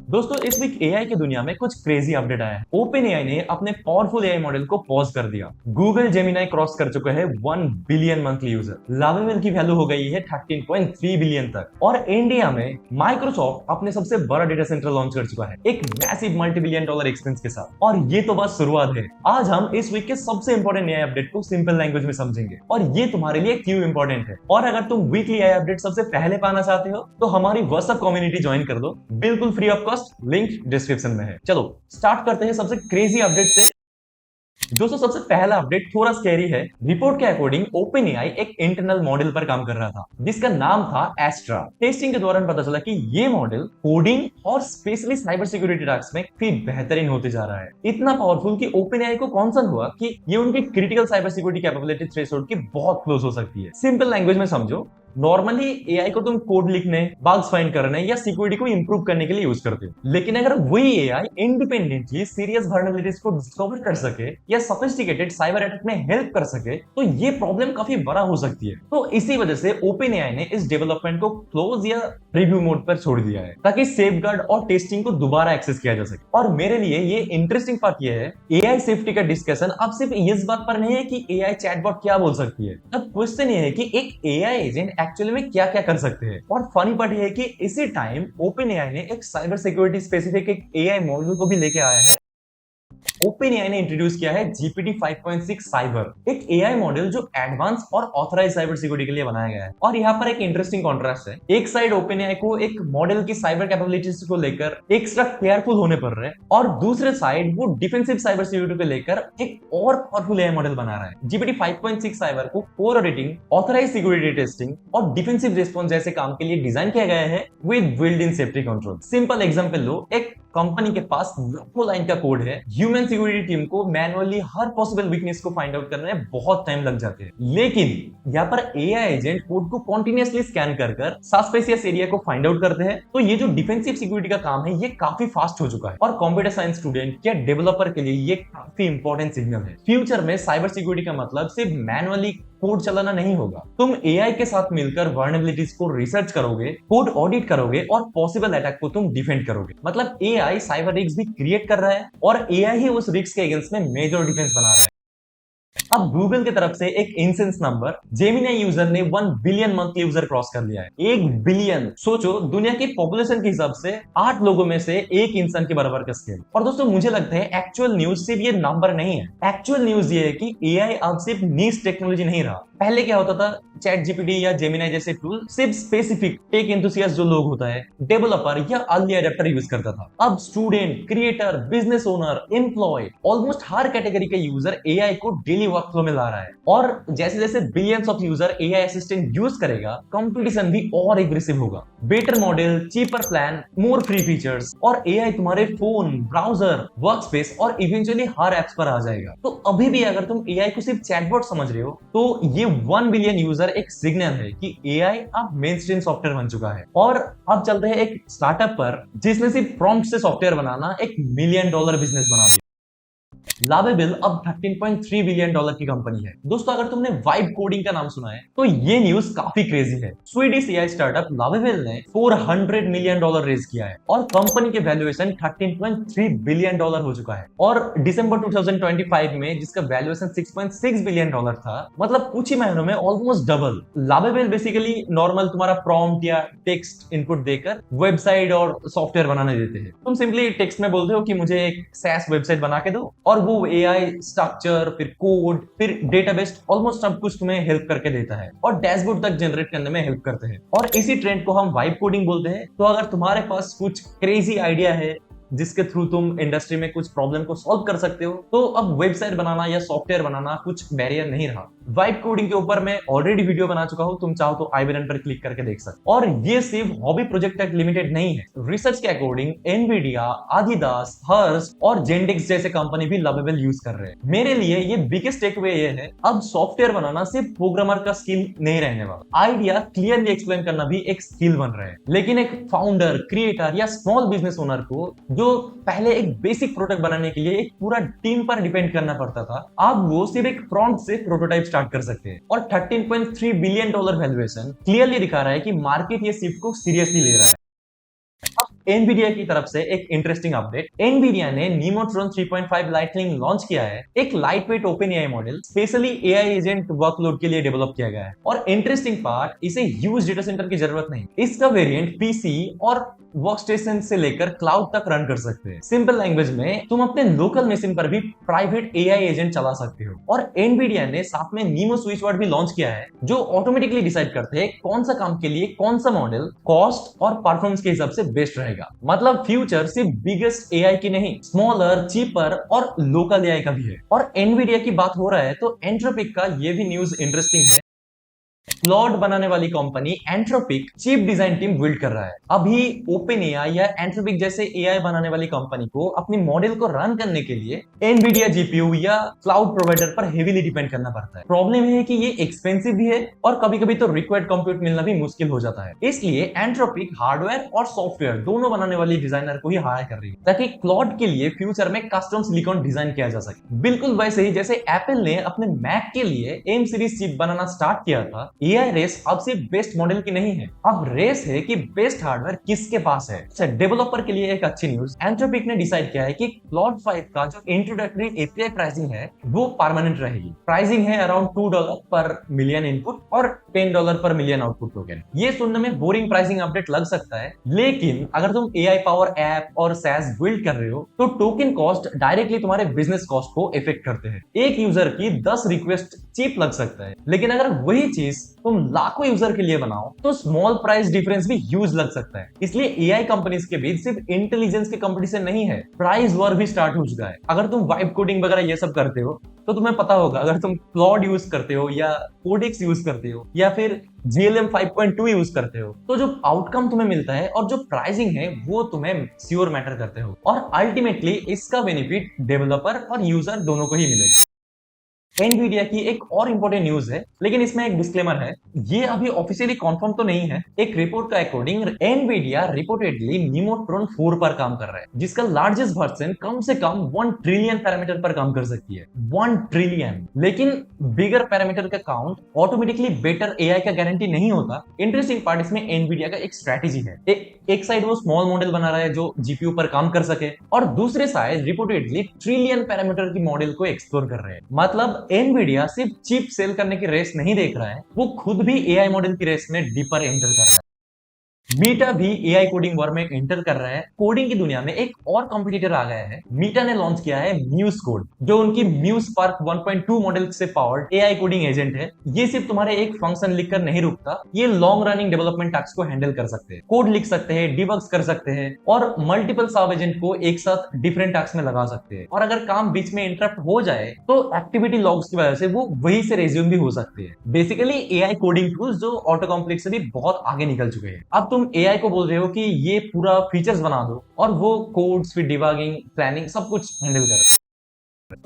दोस्तों इस weak AI की दुनिया में कुछ क्रेजी अपडेट आया है। ओपन एआई ने अपने पावरफुल एआई मॉडल को पॉज कर दिया। गूगल जेमिनाई क्रॉस कर चुका है 1 बिलियन मंथली यूजर। लावेवल की वैल्यू हो गई है 13.3 बिलियन तक। और इंडिया में माइक्रोसॉफ्ट अपने सबसे बड़ा डेटा सेंटर लॉन्च कर चुका है एक massive multi billion dollar expense के साथ। और ये तो बस शुरुआत है। आज हम इस वीक के सबसे इंपॉर्टेंट एआई अपडेट को सिंपल लैंग्वेज में समझेंगे और ये तुम्हारे लिए क्यों इंपॉर्टेंट है। और अगर तुम वीकली एआई अपडेट सबसे पहले पाना चाहते हो तो हमारी व्हाट्सएप कम्युनिटी ज्वाइन कर दो, बिल्कुल free of cost. Link description में है। चलो स्टार्ट करते हैं सबसे क्रेजी अपडेट से। दोस्तों सबसे पहला अपडेट थोड़ा स्कैरी है। रिपोर्ट के अकॉर्डिंग ओपन एआई एक इंटरनल मॉडल पर काम कर रहा था जिसका नाम था एस्ट्रा। टेस्टिंग के दौरान पता चला कि ये मॉडल कोडिंग और स्पेशली साइबर सिक्योरिटी टास्क में काफी बेहतरीन होते जा रहा है। इतना पावरफुल कि ओपन एआई को कॉन्सर्न हुआ कि ये उनकी critical cyber security capability threshold के बहुत क्लोज हो सकती है। सिंपल लैंग्वेज में समझो, नॉर्मली एआई को तुम कोड लिखने, बग्स फाइंड करने या सिक्योरिटी को इंप्रूव करने के लिए यूज करते हो, लेकिन अगर वही एआई इंडिपेंडेंटली सीरियस वल्नरेबिलिटीज को डिस्कवर कर सके या सोफिस्टिकेटेड साइबर अटैक में हेल्प कर सके तो ये प्रॉब्लम काफी बड़ा हो सकती है। तो इसी वजह से ओपन एआई ने इस डेवलपमेंट को क्लोज या रिव्यू मोड पर छोड़ दिया है ताकि सेफगार्ड और टेस्टिंग को दोबारा एक्सेस किया जा सके। और मेरे लिए ये इंटरेस्टिंग पार्ट ये है, एआई सेफ्टी का डिस्कशन अब सिर्फ इस बात पर नहीं है कि एआई चैटबॉट क्या बोल सकती है। अब क्वेश्चन ये है कि एक एआई एजेंट एक्चुअली में क्या क्या कर सकते हैं। और फनी पार्ट ये है कि इसी टाइम ओपन एआई ने एक साइबर सिक्योरिटी स्पेसिफिक एक एआई मॉड्यूल को भी लेके आया है। ओपन एआई ने इंट्रोड्यूस किया है जीपीटी 5.6 साइबर, एक एआई मॉडल जो एडवांस और ऑथराइज साइबर सिक्योरिटी के लिए बनाया गया है। और यहाँ पर एक इंटरेस्टिंग कॉन्ट्रास्ट है। एक साइड ओपन एआई को एक मॉडल की साइबर कैपेबिलिटीज को लेकर एक्स्ट्रा केयरफुल होने पड़ रहे हैं और दूसरे साइड वो डिफेंसिव साइबर सिक्योरिटी को लेकर एक और पावरफुल एआई मॉडल बना रहा है। जीपीटी 5.6 साइबर को core auditing, authorize security testing और डिफेंसिव रिस्पॉन्स जैसे काम के लिए डिजाइन किया गया है with built in safety control. Simple example लो, एक कंपनी के पास लाखों लाइन का कोड है। ह्यूमन सिक्योरिटी टीम को मैनुअली हर पॉसिबल वीकनेस को फाइंड आउट करने में बहुत टाइम लग जाते हैं, लेकिन यहाँ पर एआई एजेंट कोड को कॉन्टिन्यूअसली स्कैन कर सस्पिशियस एरिया को फाइंड आउट करते हैं। तो ये जो डिफेंसिव सिक्योरिटी का काम है ये काफी फास्ट हो चुका है और कंप्यूटर साइंस स्टूडेंट या डेवलपर के लिए ये काफी इंपॉर्टेंट सिग्नल है। फ्यूचर में साइबर सिक्योरिटी का मतलब सिर्फ मैनुअली कोड चलाना नहीं होगा। तुम एआई के साथ मिलकर वर्नेबिलिटीज को रिसर्च करोगे, कोड ऑडिट करोगे और पॉसिबल अटैक को तुम डिफेंड करोगे। मतलब एआई साइबर रिस्क भी क्रिएट कर रहा है और एआई ही उस रिस्क के अगेंस्ट में मेजर डिफेंस बना रहा है। अब गूगल की तरफ से एक इंसेंस नंबर, जेमिनाई यूजर ने 1 बिलियन मंथली यूजर क्रॉस कर लिया है। 1 बिलियन, सोचो दुनिया की पॉपुलेशन के हिसाब से 8 लोगों में से एक इंसान के बराबर का स्केल। और दोस्तों मुझे लगता है एक्चुअल न्यूज सिर्फ ये नंबर नहीं है। एक्चुअल न्यूज ये है कि एआई अब सिर्फ नीश टेक्नोलॉजी नहीं रहा। पहले क्या होता था, चैट जीपीटी या जेमिनाई जैसे टूल सिर्फ स्पेसिफिक टेक एंथुसियास्ट जो लोग होता है, डेवलपर या अर्ली अडेप्टर यूज करता था। अब student, creator, business owner, employ, almost हर कैटेगरी के यूजर एआई को डेली वर्कफ्लो में ला रहा है। और जैसे जैसे billions of user AI assistant use करेगा, कंपटीशन भी और एग्रेसिव होगा। Better model, cheaper plan, more free features और एआई तुम्हारे फोन, ब्राउजर, वर्कस्पेस और इवेंचुअली हर एप्स पर आ जाएगा। तो अभी भी अगर तुम एआई को सिर्फ चैटबॉट समझ रहे हो तो ये 1 बिलियन यूजर एक सिग्नल है कि एआई अब मेन स्ट्रीम सॉफ्टवेयर बन चुका है। और अब चलते हैं एक स्टार्टअप पर जिसने सिर्फ प्रॉम्प्ट से सॉफ्टवेयर बनाना एक $1 मिलियन बिजनेस बना दिया। लावेबल अब 13.3 बिलियन डॉलर की कंपनी है। दोस्तों अगर तुमने वाइब कोडिंग का नाम सुना है तो ये न्यूज काफी क्रेजी है। स्वीडिश एआई स्टार्टअप लावेबल ने $400 मिलियन रेज किया है और कंपनी के वैल्यूएशन 13.3 बिलियन डॉलर हो चुका है। और दिसंबर 2025 में जिसका वैल्यूएशन 6.6 बिलियन डॉलर था, मतलब कुछ ही महीनों में ऑलमोस्ट डबल। लावेबल बेसिकली नॉर्मल तुम्हारा प्रॉम्प्ट या टेक्स्ट इनपुट देकर वेबसाइट और सॉफ्टवेयर बनाने देते हैं। तुम सिंपली टेक्स्ट में बोलते हो कि मुझे एक SaaS वेबसाइट बना के दो और वो एआई स्ट्रक्चर, फिर कोड, फिर डेटाबेस, ऑलमोस्ट सब कुछ तुम्हें हेल्प करके देता है और डैशबोर्ड तक जनरेट करने में हेल्प करते हैं। और इसी ट्रेंड को हम वाइब कोडिंग बोलते हैं। तो अगर तुम्हारे पास कुछ क्रेजी आइडिया है जिसके थ्रू तुम इंडस्ट्री में कुछ प्रॉब्लम को सॉल्व कर सकते हो, तो अब वेबसाइट बनाना या सॉफ्टवेयर बनाना कुछ बैरियर नहीं रहा। वाइब कोडिंग के ऊपर मैं ऑलरेडी वीडियो बना चुका हूं, तुम चाहो तो आई बटन पर क्लिक करके देख सकते। और ये सिर्फ हॉबी प्रोजेक्ट तक लिमिटेड नहीं है। रिसर्च के अकॉर्डिंग एनवीडिया, आदिदास, हर्ष और जेंडिक्स जैसे कंपनी भी लावेबल यूज कर रहे हैं। मेरे लिए ये बिगेस्ट टेकअवे ये है, अब सॉफ्टवेयर बनाना सिर्फ प्रोग्रामर का स्किल नहीं रहने वाला। आइडिया क्लियरली एक्सप्लेन करना भी एक स्किल बन रहा है। लेकिन एक फाउंडर, क्रिएटर या स्मॉल बिजनेस ओनर को जो पहले एक बेसिक प्रोडक्ट बनाने के लिए एक पूरा टीम पर डिपेंड करना पड़ता था, अब वो सिर्फ एक प्रॉम्प्ट से प्रोटोटाइप स्टार्ट कर सकते हैं। और 13.3 बिलियन डॉलर वैल्यूएशन क्लियरली दिखा रहा है कि मार्केट ये शिफ्ट को सीरियसली ले रहा है। एनवीडिया की तरफ से एक इंटरेस्टिंग अपडेट। एनवीडिया ने नीमोट्रॉन 3.5 लाइटनिंग लॉन्च किया है। एक lightweight open AI model specially AI agent workload के लिए डेवलप किया गया है। और इंटरेस्टिंग पार्ट, इसे ह्यूज डेटा सेंटर की जरूरत नहीं। इसका वेरिएंट पीसी और वर्कस्टेशन से लेकर क्लाउड तक रन कर सकते हैं। सिंपल लैंग्वेज में तुम अपने लोकल मशीन पर भी प्राइवेट एआई एजेंट चला सकते हो। और एनवीडिया ने साथ में नीमो स्विच वर्ड भी लॉन्च किया है, जो ऑटोमेटिकली डिसाइड करते हैं कौन सा काम के लिए कौन सा मॉडल कॉस्ट और परफॉर्मेंस के हिसाब से बेस्ट रहेगा। मतलब फ्यूचर सिर्फ बिगेस्ट एआई की नहीं, स्मॉलर, चीपर और लोकल एआई का भी है। और एनवीडिया की बात हो रहा है तो एंट्रोपिक का ये भी न्यूज इंटरेस्टिंग है। क्लॉड बनाने वाली company entropic chip design team build कर रहा है। अभी ओपन एआई या एंट्रोपिक जैसे एआई बनाने वाली कंपनी को अपनी मॉडल को रन करने के लिए एनवीडिया जीपीयू या क्लाउड प्रोवाइडर पर हेवीली डिपेंड करना पड़ता है। प्रॉब्लम है कि ये एक्सपेंसिव भी है और कभी कभी तो रिक्वायर्ड कंप्यूट मिलना भी मुश्किल हो जाता है। इसलिए एंट्रोपिक हार्डवेयर और सॉफ्टवेयर दोनों बनाने वाली डिजाइनर को ही हायर कर रही है, ताकि क्लॉड के लिए फ्यूचर में कस्टम सिलिकॉन डिजाइन किया जा सके। बिल्कुल वैसे ही जैसे एप्पल ने अपने मैक के लिए एम सीरीज चिप बनाना स्टार्ट किया था। एआई रेस अब सिर्फ बेस्ट मॉडल की नहीं है, अब रेस है कि बेस्ट हार्डवेयर किसके पास है। अच्छा, डेवलपर के लिए एक अच्छी न्यूज, एंट्रोपिक ने डिसाइड किया है कि क्लॉड 5 का जो इंट्रोडक्टरी एपीआई प्राइसिंग है वो परमानेंट रहेगी। प्राइसिंग है अराउंड $2 पर मिलियन इनपुट और $10 पर मिलियन आउटपुट टोकन। ये सुनने में बोरिंग प्राइसिंग अपडेट लग सकता है, लेकिन अगर तुम एआई पावर ऐप और सैस बिल्ड कर रहे हो तो टोकन कॉस्ट डायरेक्टली तुम्हारे बिजनेस कॉस्ट को इफेक्ट करते हैं। एक यूजर की 10 रिक्वेस्ट चीप लग सकता है, लेकिन अगर वही चीज तुम लाखों यूजर के लिए बनाओ तो स्मॉल प्राइस डिफरेंस भी ह्यूज लग सकता है। इसलिए एआई कंपनीज के बीच सिर्फ इंटेलिजेंस के कंपटीशन नहीं है, प्राइस वॉर भी स्टार्ट हो चुका है। अगर तुम वाइब कोडिंग वगैरह ये सब करते हो तो तुम्हें पता होगा, अगर तुम क्लॉड यूज करते हो या कोडेक्स यूज करते हो या फिर GLM 5.2 यूज करते हो तो जो आउटकम तुम्हें मिलता है और जो प्राइसिंग है वो तुम्हें श्योर मैटर करते हो। और अल्टीमेटली इसका बेनिफिट डेवलपर और यूजर दोनों को ही मिलेगा। एनवीडिया की एक और इंपॉर्टेंट न्यूज है, लेकिन इसमें एक डिस्क्लेमर है, ये अभी ऑफिशियली कंफर्म तो नहीं है। एक रिपोर्ट का अकॉर्डिंग एनवीडिया रिपोर्टेडली नीमोट्रॉन 4 पर काम कर रहा है, जिसका लार्जेस्ट वर्जन कम से कम 1 ट्रिलियन पैरामीटर पर काम कर सकती है। 1 ट्रिलियन। लेकिन बिगर पैरामीटर का काउंट ऑटोमेटिकली बेटर एआई का गारंटी नहीं होता। इंटरेस्टिंग पार्ट इसमें एनवीडिया का एक स्ट्रेटेजी है। एक साइड वो स्मॉल मॉडल बना रहा है जो जीपीयू पर काम कर सके, और दूसरे साइड रिपोर्टेडली ट्रिलियन पैरामीटर की मॉडल को एक्सप्लोर कर रहे हैं। मतलब एनवीडिया सिर्फ चिप सेल करने की रेस नहीं देख रहा है, वो खुद भी एआई मॉडल की रेस में डीपर एंटर कर रहा है। मीटा भी एआई कोडिंग वॉर में एंटर कर रहा है। कोडिंग की दुनिया में एक और कॉम्पिटिटर आ गया है। मीटा ने लॉन्च किया है म्यूज कोड, जो उनकी म्यूज स्पार्क 1.2 मॉडल से पावर्ड एआई कोडिंग एजेंट है। ये सिर्फ तुम्हारे एक फंक्शन लिखकर नहीं रुकता, ये लॉन्ग रनिंग डेवलपमेंट टास्क को हैंडल कर सकते हैं, कोड लिख सकते हैं, डिबग्स कर सकते हैं और मल्टीपल सब एजेंट को एक साथ डिफरेंट टास्क में लगा सकते हैं। और अगर काम बीच में इंटरप्ट हो जाए तो एक्टिविटी लॉग्स की वजह से वो वही से रेज्यूम भी हो सकते हैं। बेसिकली एआई कोडिंग टूल्स जो ऑटो कॉम्प्लेक्स से भी बहुत आगे निकल चुके हैं। अब तुम एआई को बोल रहे हो कि ये पूरा फीचर्स बना दो और वो कोड्स फिर डिबगिंग, प्लानिंग सब कुछ हैंडल करे।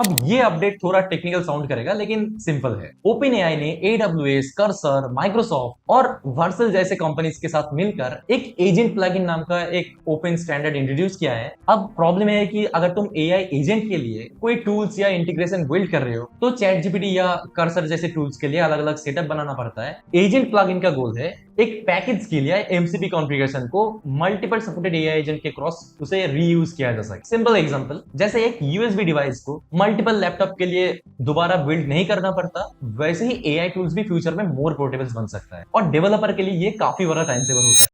अब ये अपडेट थोड़ा टेक्निकल साउंड करेगा, लेकिन सिंपल है। OpenAI ने AWS, कर्सर, माइक्रोसॉफ्ट और वर्सल जैसे कंपनीज के साथ मिलकर एक एजेंट प्लगइन नाम का एक ओपन स्टैंडर्ड इंट्रोड्यूस किया है। अब प्रॉब्लम है कि अगर तुम एआई एजेंट के लिए कोई टूल्स या इंटीग्रेशन बिल्ड कर रहे हो तो ChatGPT या कर्सर जैसे टूल्स के लिए अलग अलग सेटअप बनाना पड़ता है। एजेंट प्लगइन का गोल है एक पैकेज स्किल या MCP कॉन्फ़िगरेशन को मल्टीपल सपोर्टेड एआई एजेंट के क्रॉस उसे रीयूज किया जा सके। सिंपल एग्जांपल, जैसे एक USB डिवाइस को मल्टीपल लैपटॉप के लिए दोबारा बिल्ड नहीं करना पड़ता, वैसे ही एआई टूल्स भी फ्यूचर में मोर पोर्टेबल बन सकता है और डेवलपर के लिए ये काफी बड़ा टाइम सेवर होता है।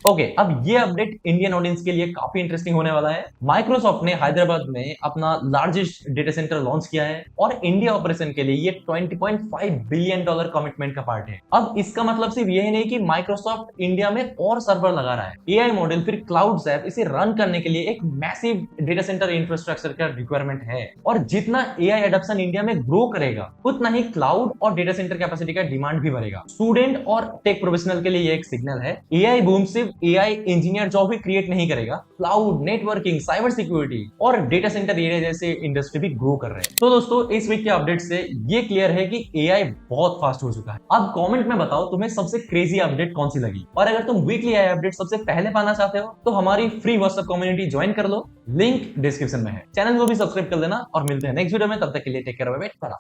ओके, अब ये अपडेट इंडियन ऑडियंस के लिए काफी इंटरेस्टिंग होने वाला है। माइक्रोसॉफ्ट ने हैदराबाद में अपना लार्जेस्ट डेटा सेंटर लॉन्च किया है और इंडिया ऑपरेशन के लिए ये $20.5 बिलियन कमिटमेंट का पार्ट है। अब इसका मतलब सिर्फ यही नहीं कि माइक्रोसॉफ्ट इंडिया में और सर्वर लगा रहा है, एआई मॉडल फिर क्लाउड ऐप इसे रन करने के लिए एक मैसिव डेटा सेंटर इंफ्रास्ट्रक्चर का रिक्वायरमेंट है। और जितना एआई एडॉप्शन इंडिया में ग्रो करेगा उतना ही क्लाउड और डेटा सेंटर कैपेसिटी का डिमांड भी बढ़ेगा। स्टूडेंट और टेक प्रोफेशनल के लिए ये एक सिग्नल है। एआई बूम सिर्फ एआई इंजीनियर जॉब ही क्रिएट नहीं करेगा, क्लाउड, नेटवर्किंग, साइबर सिक्योरिटी और डेटा सेंटर एरिया जैसे इंडस्ट्री भी ग्रो कर रहे हैं। तो दोस्तों, इस वीक के अपडेट से ये क्लियर है कि एआई बहुत फास्ट हो चुका है। अब कमेंट में बताओ तुम्हें सबसे क्रेजी अपडेट कौन सी लगी, और अगर तुम वीकली एआई अपडेट सबसे पहले पाना चाहते हो तो हमारी फ्री व्हाट्सएप कम्युनिटी ज्वाइन कर लो, लिंक डिस्क्रिप्शन में है। चैनल को भी सब्सक्राइब कर देना और मिलते हैं नेक्स्ट वीडियो में। तब तक के लिए टेक केयर, बाय बाय।